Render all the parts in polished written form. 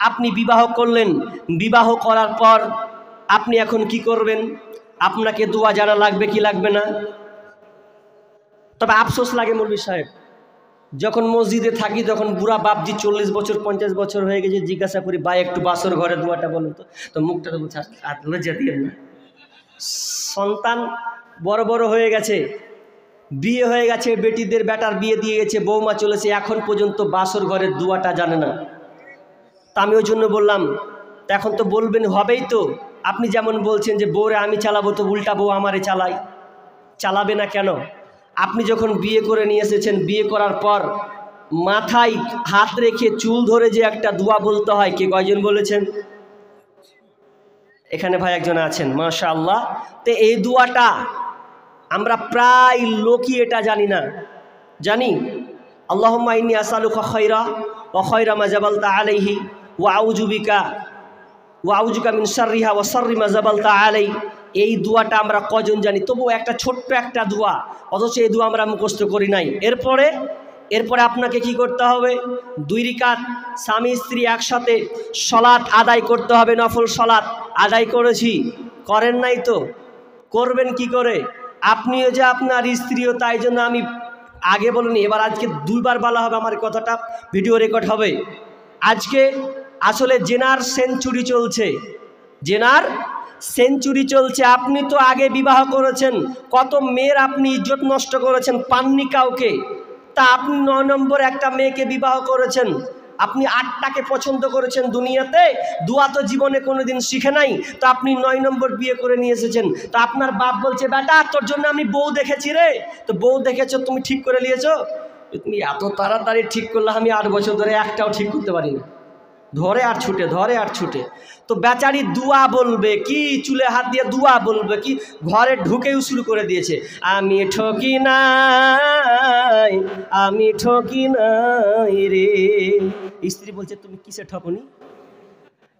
আপনি বিবাহ করলেন, বিবাহ করার পর আপনি এখন কি করবেন? আপনাকে দোয়া জানা লাগবে কি লাগবে না? তবে আফসোস লাগে মৌলভী সাহেব, যখন মসজিদে থাকি তখন বুড়া বাপজি 40 বছর 50 বছর হয়ে গেছে, জিজ্ঞাসা করি ভাই একটু বাসর ঘরে দোয়াটা বলুন তো মুখটা তো বলছে লজ্জা দিয়ে না। সন্তান বড় বড় হয়ে গেছে, বিয়ে হয়ে গেছে, বেটিদের বেটার বিয়ে দিয়ে গেছে, বৌমা চলেছে, এখন পর্যন্ত বাসর ঘরের দোয়াটা জানে না। তা আমি ওই জন্য বললাম তা এখন তো বলবেন, হবেই তো। আপনি যেমন বলছেন যে বউরে আমি চালাবো, তো উল্টা বউ আমারে চালাবে না কেন? আপনি যখন বিয়ে করে নিয়ে এসেছেন, বিয়ে করার পর মাথায় হাত রেখে চুল ধরে যে একটা দোয়া বলতে হয়, কে কয়জন বলেছেন? এখানে ভাই একজন আছেন, মাশাআল্লাহ। তো এই দোয়াটা আমরা প্রায় লোকই এটা জানি না। জানি আল্লাহুম্মা ইন্নী আসআলুকা খায়রা ওয়া খায়রা মা জাবালতা আলাইহি ওয়া আউযুকা মিন শাররিহা ওয়া শাররি মা জাবালতা আলাইহি। এই দোয়াটা আমরা কজন জানি? তবু একটা ছোট্ট একটা দোয়া, অথচ এই দোয়া আমরা মুখস্থ করি নাই। এরপরে আপনাকে কি করতে হবে? 2 রাকাত স্বামী স্ত্রী একসাথে সালাত আদায় করতে হবে, নফল সালাত আদায় করেছি, করেন নাই তো করবেন কি করে? আপনিও যে আপনার স্ত্রীও, তাই জন্য আমি আগে বলিনি, এবার আজকে 2 বার বলা হবে, আমার কথাটা ভিডিও রেকর্ড হবে। আজকে আসলে জেনার সেঞ্চুরি চলছে। আপনি তো আগে বিবাহ করেছেন, কত মেয়ের আপনি ইজ্জত নষ্ট করেছেন, পাননি কাউকে। তা আপনি 9 নম্বর একটা মেয়েকে বিবাহ করেছেন, আপনি 8টাকে পছন্দ করেছেন দুনিয়াতে, দোয়া তো জীবনে কোনোদিন শিখে নাই, তো আপনি 9 নম্বর বিয়ে করে নিয়ে এসেছেন। তো আপনার বাপ বলছে বেটা তোর জন্য আমি বউ দেখেছি রে, তো বউ দেখেছো, তুমি ঠিক করে নিয়েছো? তুমি এত তাড়াতাড়ি ঠিক করলে আমি 8 বছর ধরে একটাও ঠিক করতে পারি না, ধরে আর ছুটে। তো বেচারি দুয়া বলবে কি, চুলে হাত দিয়ে দুয়া বলবে কি, ঘরে ঢুকেও শুরু করে দিয়েছে, আমি ঠকি নাই রে। স্ত্রী বলছে তুমি কিসে ঠকনি?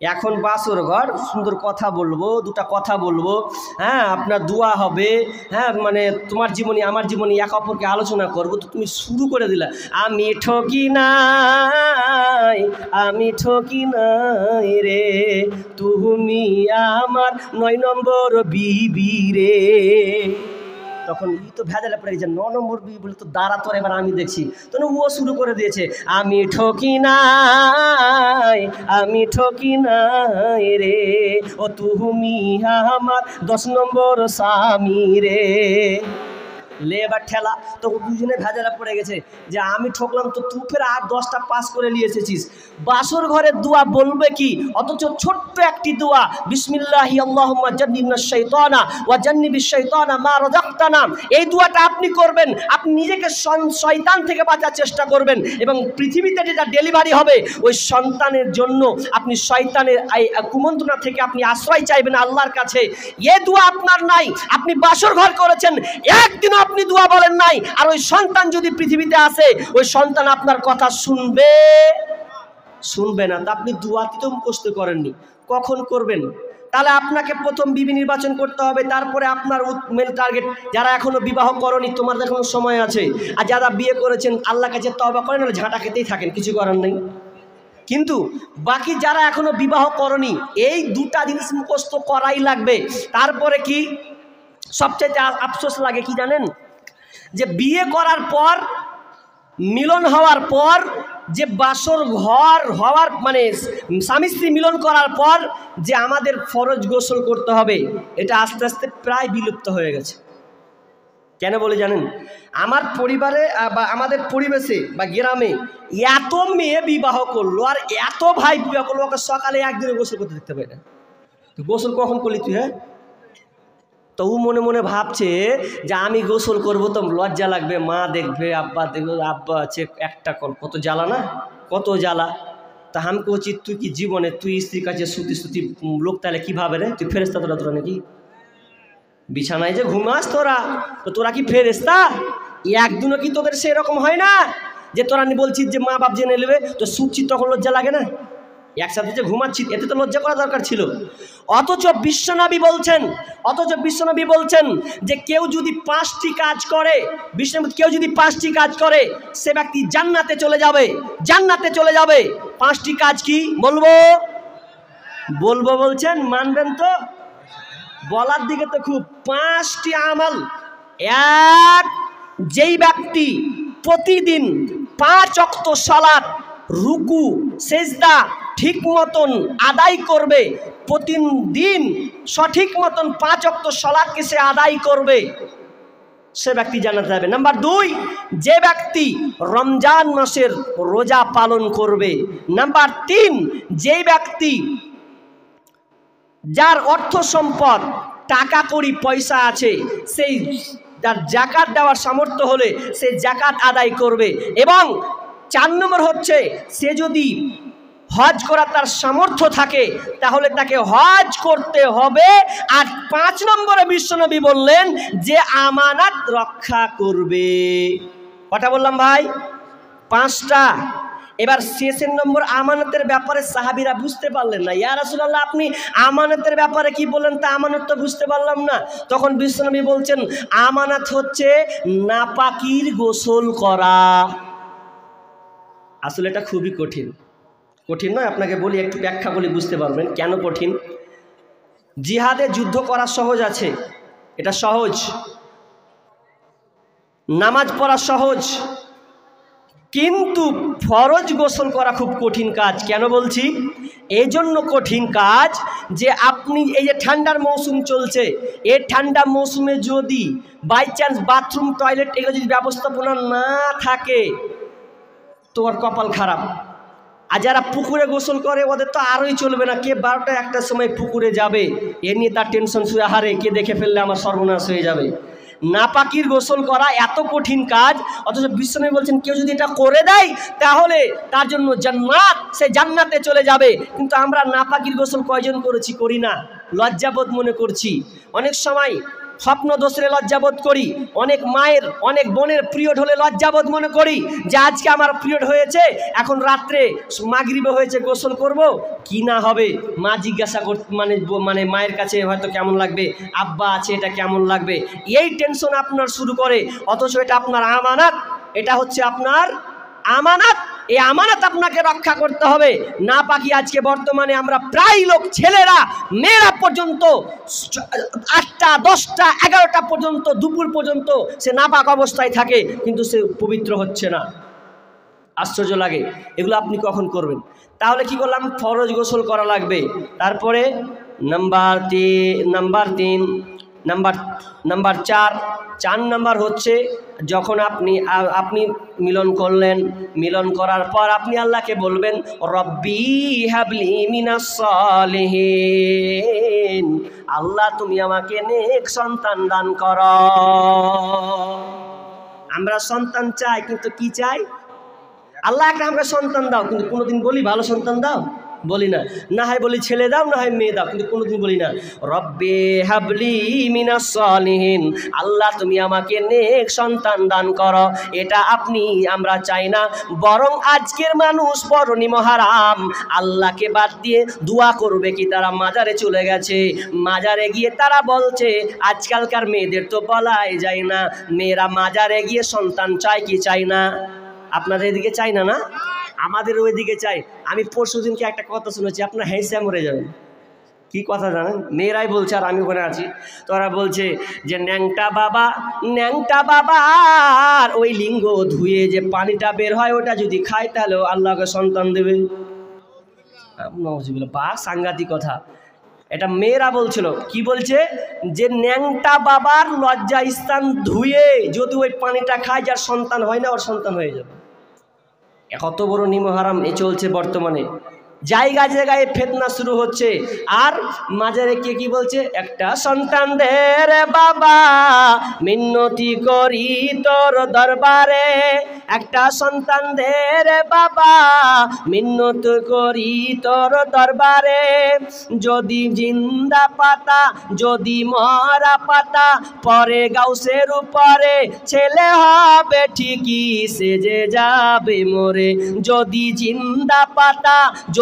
এখন বাসর ঘর, সুন্দর কথা বলবো, 2টা কথা বলবো, হ্যাঁ আপনার দোয়া হবে, হ্যাঁ মানে তোমার জীবনী আমার জীবনী এক অপরকে আলোচনা করবো, তো তুমি শুরু করে দিলা আমি ঠকি নাই রে, তুমি আমার 9 নম্বর বিবি রে। তখন তো ভেজালে পড়ে গেছে, 9 নম্বর বিবি বলে তো দাঁড়া তোর এবার আমি দেখছি, তখন ও শুরু করে দিয়েছে আমি ঠকি নাই রে, ও তুমি আমার 10 নম্বর স্বামী রে। লে এবার ঠেলা, তো দুজনে ভেজালে পড়ে গেছে যে আমি ঠকলাম, তো তুই ফের আর 10টা পাস করে নিয়ে এসেছিস। বাসর ঘরের দোয়া বলবে কি, অথচ ছোট্ট একটি দোয়া, বিসমিল্লাহি আল্লাহুম্মা জান্নিবনাশ শাইতানা ওয়া জান্নিবিশ শাইতানা মা রাযাকতানা, এই দোয়াটা আপনি করবেন, আপনি নিজেকে শয়তান থেকে বাঁচার চেষ্টা করবেন, এবং পৃথিবীতে যেটা ডেলিভারি হবে ওই সন্তানের জন্য আপনি শয়তানের কুমন্ত্রণা থেকে আপনি আশ্রয় চাইবেন আল্লাহর কাছে। এই দোয়া আপনার নাই, আপনি বাসর ঘর করেছেন, একদিন আপনি দোয়া বলেন নাই, আর ওই সন্তান যদি পৃথিবীতে আসে, ওই সন্তান আপনার কথা শুনবে না। তা আপনি দোয়াটি তো মুখস্থ করেননি, কখন করবেন? তাহলে আপনাকে প্রথম বিবি নির্বাচন করতে হবে, তারপরে আপনার মেন টার্গেট যারা এখনো বিবাহ করনি, তোমার এখনো সময় আছে, আর যারা বিয়ে করেছেন আল্লাহর কাছে তওবা করেন, আর ঝাঁটা খেতেই থাকেন, কিছু করার নেই। কিন্তু বাকি যারা এখনো বিবাহ করনি, এই 2টা জিনিস মুখস্থ করাই লাগবে। তারপরে কি সবচেয়ে আফসোস লাগে কি জানেন? যে বিয়ে করার পর, মিলন হওয়ার পর, যে বাসর ঘর হওয়ার মানে স্বামী স্ত্রী মিলন করার পর যে আমাদের ফরজ গোসল করতে হবে, এটা আস্তে আস্তে প্রায় বিলুপ্ত হয়ে গেছে। কেন বলে জানেন? আমার পরিবারে বা আমাদের পরিবেশে বা গ্রামে এত মেয়ে বিবাহ করলো আর এত ভাই বিবাহ করলো, ওকে সকালে একদিনে গোসল করতে দেখতে পাই না। গোসল কখন করলি তুই? হ্যাঁ, তো ও মনে মনে ভাবছে যে আমি গোসল করবো তো লজ্জা লাগবে, মা দেখবে, আব্বা দেখবে, আব্বা আছে একটা কল, কত জ্বালা না, কত জ্বালা। তা আমি কচ্ছি তুই কি জীবনে তুই স্ত্রীর কাছে সুতি লোক, তাহলে কীভাবে রে? তুই ফেরেস্তা তোরা নাকি? বিছানায় যে ঘুমাস তোরা কি ফেরেস্তা? একদিনও কি তোদের সেরকম হয় না যে তোরা বলছিস যে মা বাপ জেনে নেবে, তো শুচ্ছি তখন লজ্জা লাগে না? একসাথে যে ঘুমাচ্ছি, এতে তো লজ্জা করা দরকার ছিল। অথচ বিশ্বনবী বলছেন যে কেউ যদি 5টি কাজ করে, কেউ যদি 5টি কাজ করে সে ব্যক্তি জান্নাতে চলে যাবে। 5টি কাজ কি বলবো বলছেন, মানবেন তো? বলার দিকে তো খুব। 5টি আমল। এক, যেই ব্যক্তি প্রতিদিন 5 ওয়াক্ত সালাত রুকু সেজদা ঠিক মতন আদায় করবে, প্রতিদিন সঠিক মতন 5 ওয়াক্ত সালাতকে সে আদায় করবে, সে ব্যক্তি জান্নাতে যাবে। নাম্বার 2, যে ব্যক্তি রমজান মাসের রোজা পালন করবে। নাম্বার 3, যে ব্যক্তি যার অর্থ সম্পদ টাকা কড়ি পয়সা আছে, সেই যার জাকাত দেওয়ার সামর্থ্য হলে সে জাকাত আদায় করবে। এবং 4 নম্বর হচ্ছে, সে যদি হজ করার তার সামর্থ্য থাকে তাহলে তাকে হজ করতে হবে। আর 5 নম্বরে বিশ্বনবী বললেন যে আমানত রক্ষা করবে। কটা বললাম ভাই? 5টা। এবার শেষের নম্বর আমানতের ব্যাপারে সাহাবীরা বুঝতে পারলেন না। ইয়া রাসূলুল্লাহ, আপনি আমানতের ব্যাপারে কি বলেন? তা আমানত তো বুঝতে পারলাম না। তখন বিশ্বনবী বলছেন আমানত হচ্ছে নাপাকির গোসল করা। আসলে এটা খুবই কঠিন নয়, আপনাকে বলি, একটু ব্যাখ্যা বলি, বুঝতে পারবেন কেন কঠিন। জিহাদে যুদ্ধ করা সহজ আছে, এটা সহজ। নামাজ পড়া সহজ, কিন্তু ফরজ গোসল করা খুব কঠিন কাজ। কেন বলছি? এই জন্য কঠিন কাজ যে আপনি এই যে ঠান্ডার মৌসুম চলছে, এই ঠান্ডা মৌসুমে যদি বাই চান্স বাথরুম টয়লেট এগুলো যদি ব্যবস্থাপনা না থাকে তোমার কপাল খারাপ। আর যারা পুকুরে গোসল করে ওদের তো আরোই চলবে না। কে 12টা 1টার সময় পুকুরে যাবে এ নিয়ে তার টেনশন শুয়ে, হারে কে দেখে ফেললে আমার সর্বনাশ হয়ে যাবে। নাপাকির গোসল করা এত কঠিন কাজ, অথচ বিশ্বনবী বলছেন কেউ যদি এটা করে দেয় তাহলে তার জন্য জান্নাত, সে জান্নাতে চলে যাবে। কিন্তু আমরা নাপাকির গোসল কয়জন করেছি? করি না, লজ্জাবোধ মনে করছি। অনেক সময় স্বপ্ন দোষে লজ্জাবোধ করি, অনেক মায়ের অনেক বোনের পিরিয়ড হলে লজ্জাবোধ মনে করি যে আজকে আমার পিরিয়ড হয়েছে, এখন রাত্রে মাগরিবে হয়েছে, গোসল করব কি না হবে। মা জিজ্ঞাসা করতে মানে মায়ের কাছে হয়তো কেমন লাগবে, আব্বা আছে এটা কেমন লাগবে, এই টেনশন আপনার শুরু করে। অথচ এটা আপনার আমানত, এটা হচ্ছে আপনার আমানত। এই আমানত আপনাকে রক্ষা করতে হবে। নাপাকি আজকে বর্তমানে আমরা প্রায় লোক, ছেলেরা মেয়েরা পর্যন্ত 8টা 10টা 11টা পর্যন্ত, দুপুর পর্যন্ত সে নাপাক অবস্থায় থাকে, কিন্তু সে পবিত্র হচ্ছে না। আশ্চর্য লাগে। এগুলো আপনি কখন করবেন? তাহলে কি করলাম? ফরজ গোসল করা লাগবে। তারপরে নাম্বার 4 নাম্বার হচ্ছে যখন আপনি মিলন করলেন, মিলন করার পর আপনি আল্লাহকে বলবেন রব্বি হাবলি মিনাস সালিহিন, আল্লাহ তুমি আমাকে নেক সন্তান দান করো। আমরা সন্তান চাই, কিন্তু কি চাই? আল্লাহ একটা আমাকে সন্তান দাও, কিন্তু কোনোদিন বলি ভালো সন্তান দাও? বলি না। না হয় বলি ছেলে দাও, না হয় মেয়ে দাও, কিন্তু কোনোদিন বলি না রব্বি হাবলি মিনাস সালিহিন, আল্লাহ তুমি আমাকে নেক সন্তান দান করো। এটা আমরা চাই না। বরং আজকের মানুষ বড় নিমহারাম, আল্লাহকে বাদ দিয়ে দোয়া করবে কি? তারা মাজারে চলে গেছে, মাজারে গিয়ে তারা বলছে, আজকালকার মেয়েদের তো বলাই যায় না, মেয়েরা মাজারে গিয়ে সন্তান চায় কি চাই না? আপনাদের এদিকে চাই না? না, আমাদের ওইদিকে চাই। আমি পরশুদিনকে একটা কথা শুনেছি, আপনার হেসে মরে যাবেন। কি কথা জানেন? মেয়েরাই বলছে, আর আমি ওখানে আছি, তোরা বলছে যে ন্যাংটা বাবার ওই লিঙ্গ ধুয়ে যে পানিটা বের হয় ওটা যদি খায় তাহলে আল্লাহকে সন্তান দেবে। বা সাংঘাতিক কথা। এটা মেয়েরা বলছিল। কি বলছে? যে ন্যাংটা বাবার লজ্জা স্থান ধুয়ে যদি ওই পানিটা খায়, যার সন্তান হয় না ওর সন্তান হয়ে যাবে। কত বড় নিমহারাম এ চলছে বর্তমানে। জায়গায় জায়গায় ফিতনা শুরু হচ্ছে। আর মাজারে কে কি বলছে? একটা সন্তান দে রে বাবা, মিন্নতি করি তোর দরবারে, একটা সন্তান দে রে বাবা, মিন্নত করি তোর দরবারে। যদি জিন্দা পাতা, যদি মরা পাতা, পরে গাউসের উপরে ছেলে হবে ঠিকই, সেজে যাবে মোরে। যদি জিন্দা পাতা,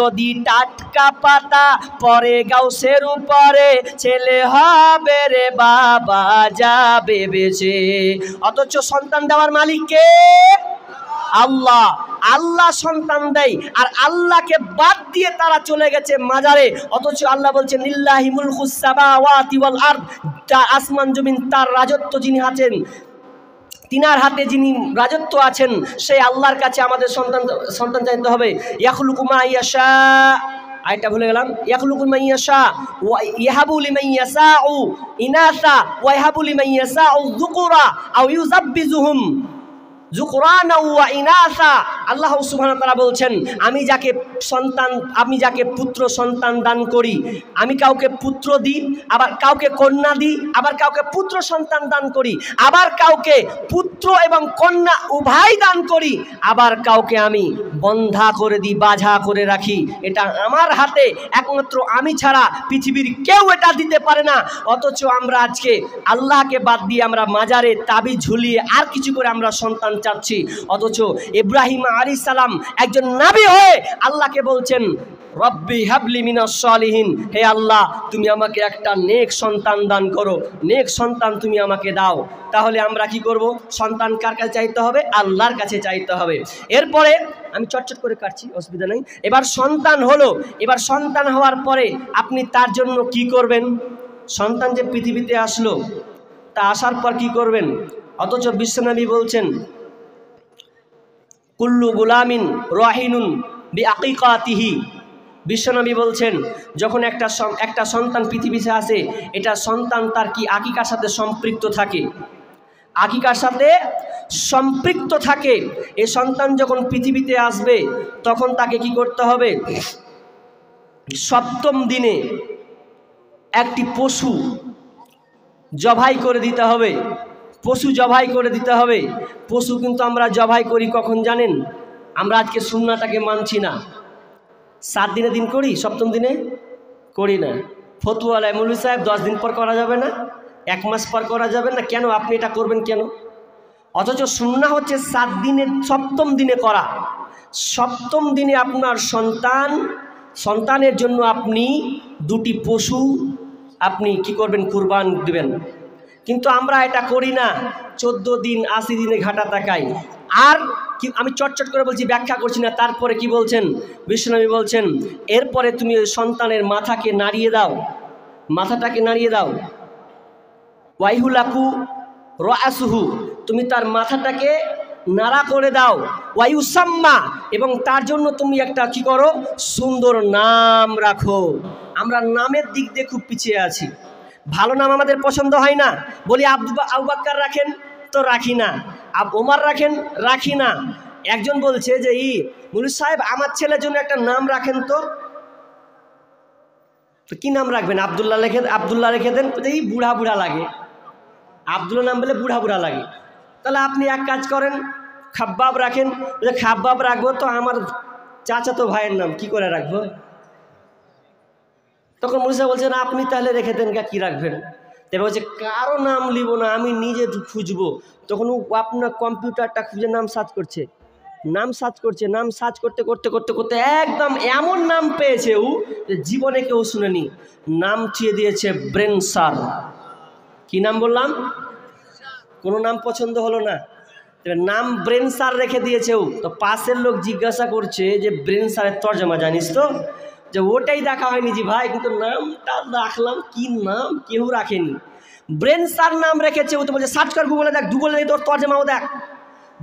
যদি টাটকা পাতা পরে গাউসের উপরে, ছেলে হবে রে বাবা যাবে বেঁচে। অথচ সন্তান দেওয়ার মালিক কে? আল্লাহ। আল্লাহ সন্তান দেয়, আর আল্লাহকে বাদ দিয়ে তারা চলে গেছে মাজারে। অথচ আল্লাহ বলছেন লিল্লাহি মুলকুস সামাওয়াতি ওয়াল আরদ, আসমান জমিন তার রাজত্ব যিনি আছেন, তিনার হাতে যিনি রাজত্ব আছেন, সেই আল্লাহর কাছে আমাদের সন্তান চাইতে হবে। ইয়াখলুকু মা ইয়াশা, আয়টা ভুলে গেলাম, ইয়াখলুকু মা ইয়াশা ওয়া ইয়াহাবু লিমান ইয়াশাউ ইনাসা ওয়া ইয়াহাবু লিমান ইয়াশাউ যুকুরা আও ইউযাব্বিজুহুম যুকরানা ওয়া ইনাসা। আল্লাহ সুবহানাহু ওয়া তাআলা বলছেন, আমি যাকে পুত্র সন্তান দান করি, আমি কাউকে পুত্র দিই, আবার কাউকে কন্যা দিই, আবার কাউকে পুত্র সন্তান দান করি, আবার কাউকে পুত্র এবং কন্যা উভয় দান করি, আবার কাউকে আমি বন্ধা করে দিই, বাঝা করে রাখি। এটা আমার হাতে, একমাত্র আমি ছাড়া পৃথিবীর কেউ এটা দিতে পারে না। অথচ আমরা আজকে আল্লাহকে বাদ দিয়ে আমরা মাজারে তাবিজ ঝুলিয়ে আর কিছু করে আমরা সন্তান চাচ্ছি। অথচ ইব্রাহিম আলাইহিস সালাম একজন নবী হয়ে আল্লাহকে বলছেন, রব্বি হাবলি মিনাস সালিহিন, হে আল্লাহ তুমি আমাকে একটা নেক সন্তান দান করো, নেক সন্তান তুমি আমাকে দাও। তাহলে আমরা কি করব? সন্তান কার কাছে চাইতে হবে? আল্লাহর কাছে চাইতে হবে। এরপরে আমি চটচট করে কাটছি, অসুবিধা নেই। এবার সন্তান হলো, এবার সন্তান হওয়ার পরে আপনি তার জন্য কি করবেন? সন্তান যে পৃথিবীতে আসলো, তা আসার পর কি করবেন? অথচ বিশ্বনবী বলছেন, কুল্লু গুলামিন রাহিনুন বিআকিকাতিহি। বিশ্বনবী বলছেন, যখন একটা সন্তান পৃথিবীতে আসে, এটা সন্তান তার কি আকিকার সাথে সম্পৃক্ত থাকে, আকিকার সাথে সম্পৃক্ত থাকে। এই সন্তান যখন পৃথিবীতে আসবে, তখন তাকে কি করতে হবে? সপ্তম দিনে একটি পশু জবাই করে দিতে হবে, পশু জবাই করে দিতে হবে। পশু কিন্তু আমরা জবাই করি কখন জানেন? আমরা আজকে সুন্নাহটাকে মানছি না। 7 দিনে দিন করি, সপ্তম দিনে করি না। ফতুয়ালায় মৌলভী সাহেব 10 দিন পর করা যাবে না, 1 মাস পর করা যাবে না। কেন আপনি এটা করবেন কেন? অথচ সুন্নাহ হচ্ছে 7 দিনের সপ্তম দিনে করা। সপ্তম দিনে আপনার সন্তানের জন্য আপনি 2টি পশু আপনি কি করবেন? কুরবান দিবেন। কিন্তু আমরা এটা করি না, 14 দিন 80 দিনে ঘাটা তাকাই। আর কি আমি চটচট করে বলছি, ব্যাখ্যা করছি না। তারপরে কি বলছেন বিশ্বনবী? বলছেন, এরপরে তুমি ওই সন্তানের মাথাকে নাড়িয়ে দাও, মাথাটাকে নাড়িয়ে দাও। ওয়াইহুলাকু রাসুহু, তুমি তার মাথাটাকে নাড়া করে দাও। ওয়ায়ুসাম্মা, এবং তার জন্য তুমি একটা কি করো? সুন্দর নাম রাখো। আমরা নামের দিক দিয়ে খুব পিছিয়ে আছি। ভালো নাম আমাদের পছন্দ হয় না। বলি আবু বকর রাখেন, তো রাখি না। ওমর রাখেন, রাখি না। একজন বলছে যে মৌলভী সাহেব আমার ছেলের জন্য একটা নাম রাখেন তো কি নাম রাখবেন? আব্দুল্লাহ রেখে দেন। এই বুড়া বুড়া লাগে, আব্দুল্লাহ নাম বলে বুড়া বুড়া লাগে। তাহলে আপনি এক কাজ করেন, খাব্বাব রাখেন। খাব্বাব রাখবো তো আমার চাচাতো ভাইয়ের নাম, কি করে রাখবো? তখন মৌলভী সাহেব বলছেন, আপনি তাহলে রেখে দেন, কি রাখবেন? তাই বলছে, কারো নাম লিব না, আমি নিজে খুঁজবো। তখন আপনার কম্পিউটারটা খুঁজে নাম সার্চ করছে, নাম সার্চ করতে করতে করতে করতে একদম এমন নাম পেয়েছে জীবনে কেউ শুনেনি। নাম চেয়ে দিয়েছে ব্রেন সার। কি নাম বললাম? কোনো নাম পছন্দ হলো না, নাম ব্রেন সার রেখে দিয়েছে। তো পাশের লোক জিজ্ঞাসা করছে যে ব্রেন সারের তর্জমা জানিস তো? যে ওটাই দেখা হয়নি জি ভাই, কিন্তু নামটা রাখলাম। কি নাম কেউ রাখেনি, ব্রেন সার নাম রেখেছে। ও তো বলছে সার্চ কর গুগলে, দেখ গুগলে তোর তর্জমাও দেখ।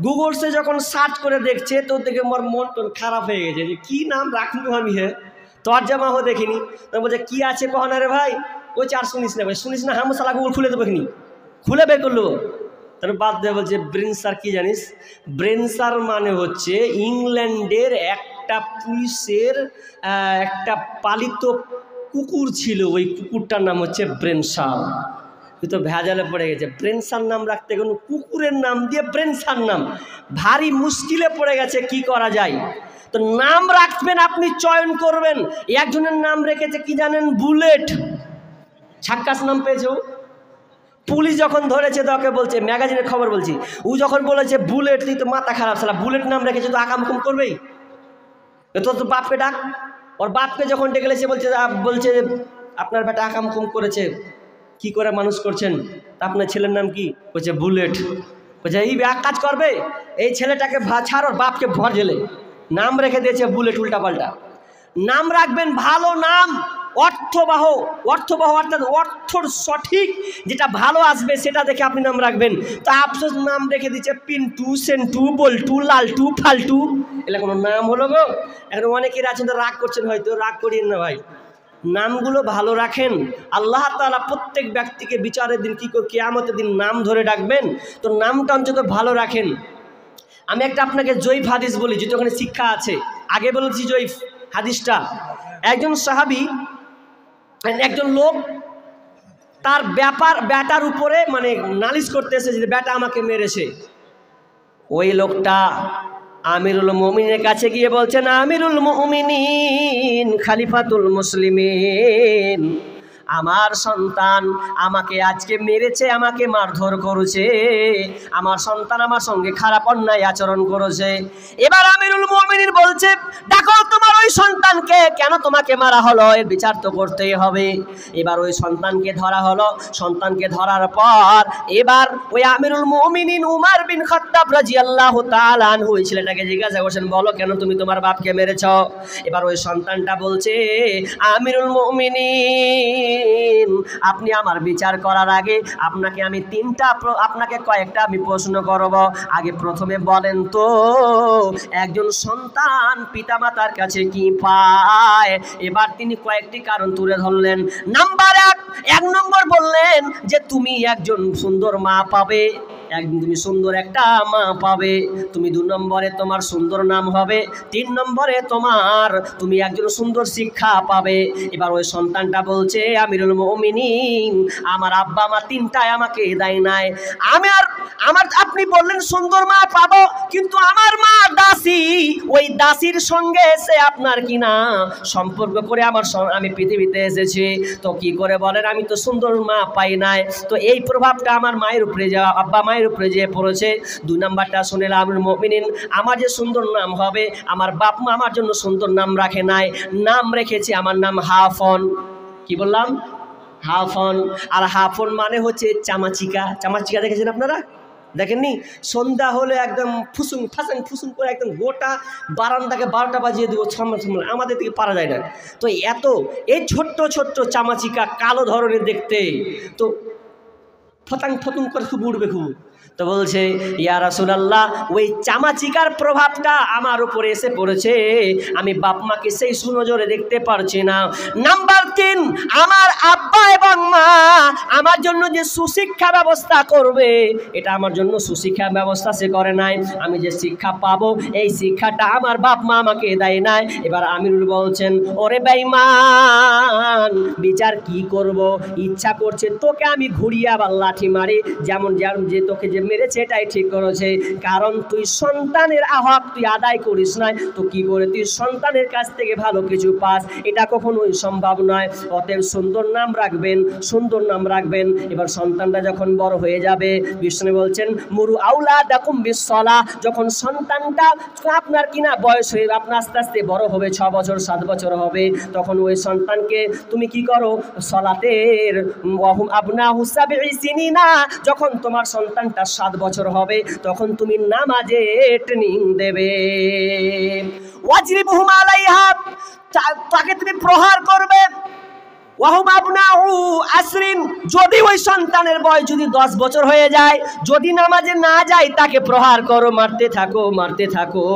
গুগল সে যখন সার্চ করে দেখছে, তো দেখে আমার মন টন খারাপ হয়ে গেছে যে কি নাম রাখবো আমি, তর্জমাও দেখিনি। তো বলছে কি আছে কখন? রে ভাই ওই আর শুনিস না ভাই, শুনিস না, হামসালা গুগল খুলে দেবো, এখানি খুলে বের করলো। তার বাদ দিয়ে বলছে ব্রেন সার কি জানিস? ব্রেন সার মানে হচ্ছে ইংল্যান্ডের একটা পুলিশের একটা পালিত কুকুর ছিল, ওই কুকুরটার নাম হচ্ছে ব্রেন সার। তুই তো ভেজালে পড়ে গেছে, ব্রেন সার নাম রাখতে কোনো কুকুরের নাম দিয়ে ব্রেন সার নাম, ভারী মুশকিলে পড়ে গেছে। কি করা যায়? তো নাম রাখবেন, আপনি চয়ন করবেন। একজনের নাম রেখেছে কি জানেন? বুলেট। ছাক্কাস নাম পেয়েছে। পুলিশ যখন ধরেছে তোকে বলছে, ম্যাগাজিনের খবর বলছি, ও যখন বলেছে বুলেট, তুই তো মাথা খারাপ, সালা বুলেট নাম রেখেছে, তো আকামকুম করবেই। তো বাপকে ডাক, ওর বাপকে যখন ডেকে এসে বলছে আপনার বেটা আকাম কুম করেছে, কি করে মানুষ করছেন, তা আপনার ছেলের নাম কি? বলছে বুলেট। বলছে এই এক কাজ করবে, এই ছেলেটাকে ছাড়, ওর বাপকে ভর জেলে, নাম রেখে দিয়েছে বুলেট, উল্টাপাল্টা নাম রাখবেন, ভালো নাম, অর্থবহ অর্থাৎ অর্থর সঠিক যেটা ভালো আসবে সেটা দেখে আপনি নাম রাখবেন। তা আফসোস নাম রেখে দিচ্ছে পিন্টু, সেন্টু, বল্টু, লালটু, ফালটু, এগুলো কোনো নাম হলো গো? এখন অনেকের আছেন তো রাগ করছেন, হয়তো রাগ করিয়েন না ভাই, নামগুলো ভালো রাখেন। আল্লাহ তাআলা প্রত্যেক ব্যক্তিকে বিচারের দিন কি করে, কিয়ামতের দিন নাম ধরে ডাকবেন, তো নামটা অন্তত ভালো রাখেন। আমি একটা আপনাকে জয়ীফ হাদিস বলি, যেহেতু ওখানে শিক্ষা আছে, আগে বলেছি জয়ীফ হাদিসটা। একজন সাহাবী, একজন লোক তার বেটার উপরে মানে নালিশ করতেছে যে বেটা আমাকে মেরেছে। ওই লোকটা আমিরুল মুমিনের কাছে গিয়ে বলছেন, আমিরুল মুমিনিন খলিফাতুল মুসলিমিন, আমার সন্তান আমাকে আজকে মেরেছে, আমাকে মারধর করেছে, আমার সন্তান আমার সঙ্গে খারাপ অন্যায় আচরণ করেছে। এবার আমিরুল মুমিনিন বলছে, দেখো তোমার ওই সন্তানকে, কেন তোমাকে মারা হলো, এর বিচার তো করতেই হবে। এবার ওই সন্তানকে ধরা হলো। সন্তানকে ধরার পর এবার ওই আমিরুল মুমিনিন উমর বিন খাত্তাব রাদিয়াল্লাহু তাআলা আনহু ওই ছেলেটাকে জিজ্ঞাসা করছেন, বলো কেন তুমি তোমার বাপকে মেরেছ? এবার ওই সন্তানটা বলছে, আমিরুল মুমিনিন, আপনি আমার বিচার করার আগে আপনাকে আমি কয়েকটা আমি প্রশ্ন করব। আগে প্রথমে বলেন তো, একজন সন্তান পিতামাতার কাছে কি পায়? এবার তিনি কয়েকটি কারণ তুলে ধরলেন। নাম্বার এক নম্বর বললেন যে তুমি একজন সুন্দর মা পাবে, একদিন তুমি সুন্দর একটা মা পাবে, তুমি 2 নম্বরে তোমার সুন্দর নাম হবে, 3 নম্বরে তুমি একজন সুন্দর শিক্ষা পাবে। এবার ওই সন্তানটা বলছে, আমিরুল মুমিনিন, আমার আব্বা মা 3টাই আমাকে দেয় নাই, আপনি বললেন সুন্দর মা পাবো, কিন্তু আমার মা দাসী, ওই দাসীর সঙ্গে সে আপনার কিনা সম্পর্ক করে আমি পৃথিবীতে এসেছি, তো কি করে বলেন আমি তো সুন্দর মা পাই নাই। তো এই প্রভাবটা আমার মায়ের উপরে আব্বা মায়ের উপরে যে পড়েছে। 2 নাম্বারটা শুনে আমিরুল মুমিনিন, আমার যে সুন্দর নাম হবে, আমার বাপ মা আমার জন্য সুন্দর নাম রাখে নাই, নাম রেখেছে আমার নাম হাফন। কি বললাম? হাফন। আর হাফন মানে হচ্ছে চামাচিকা। চামাচিকা দেখেছেন আপনারা? দেখেননি? সন্ধ্যা হলে একদম ফুসুং করে একদম গোটা বারান্দাকে 12টা বাজিয়ে দেবো, আমাদের থেকে পারা যায় না। তো এই ছোট্ট চামাচিকা কালো ধরনের দেখতে, তো ফতুং করে খুব উড়বে খুব। তো বলছে, ইয়া রাসূলুল্লাহ, ওই চামাচিকার প্রভাবটা আমার উপরে এসে পড়েছে, আমি বাপ মাকে সেই সুনজরে দেখতে পারছি না। নাম্বার 3, আমার আব্বা এবং মা আমার জন্য যে সুশিক্ষা ব্যবস্থা করবে, এটা আমার জন্য সুশিক্ষা ব্যবস্থা সে করে নাই, আমি যে শিক্ষা পাবো এই শিক্ষাটা আমার বাপ মা আমাকে দেয় নাই। এবার আমিরুল বলছেন, ওরে বেঈমান, বিচার কি করব, ইচ্ছা করছে তোকে আমি ঘুরিয়ে আবার লাঠি মারি, যেমন যে তোকে যে মেরেছে এটাই ঠিক করেছে, কারণ তুই সন্তানের হক তুই আদায় করিস নাই, তো কি করে তুই সন্তানের কাছ থেকে ভালো কিছু পাস, এটা কখনোই সম্ভব নয়। অতএব সুন্দর নাম রাখবেন। এবার সন্তানটা যখন বড় হয়ে যাবে, বিষ্ণু বলছেন, মুরু আউলাদাকুম বিসসালাহ, যখন সন্তানটা আপনার কিনা বয়স হয়ে আপনার আস্তে আস্তে বড় হবে, 6 বছর 7 বছর হবে, তখন ওই সন্তানকে তুমি কি করো, সলাতের ওয়াহুম আবনাহু সাবঈ সিনিনা, যখন তোমার সন্তানটা 7 বছর হবে তখন তুমি নামাজে ট্রেনিং দেবে। ওয়াজরিবুহুম আলাইহা, তাকে তুমি প্রহার করবে। ওয়াহুম আবনাহু আসরিন, যদি ওই সন্তানের বয়স যদি 10 বছর হয়ে যায়, যদি নামাজে না যায়, তাকে প্রহার করো, মারতে থাকো।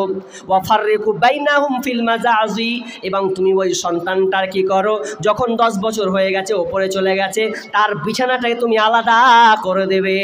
ওয়াফাররিকু বাইনাহুম ফিল মাজাজি, এবং তুমি ওই সন্তানটার কি করো, যখন 10 বছর হয়ে গেছে, ওপরে চলে গেছে, তার বিছানাটাকে তুমি আলাদা করে দেবে।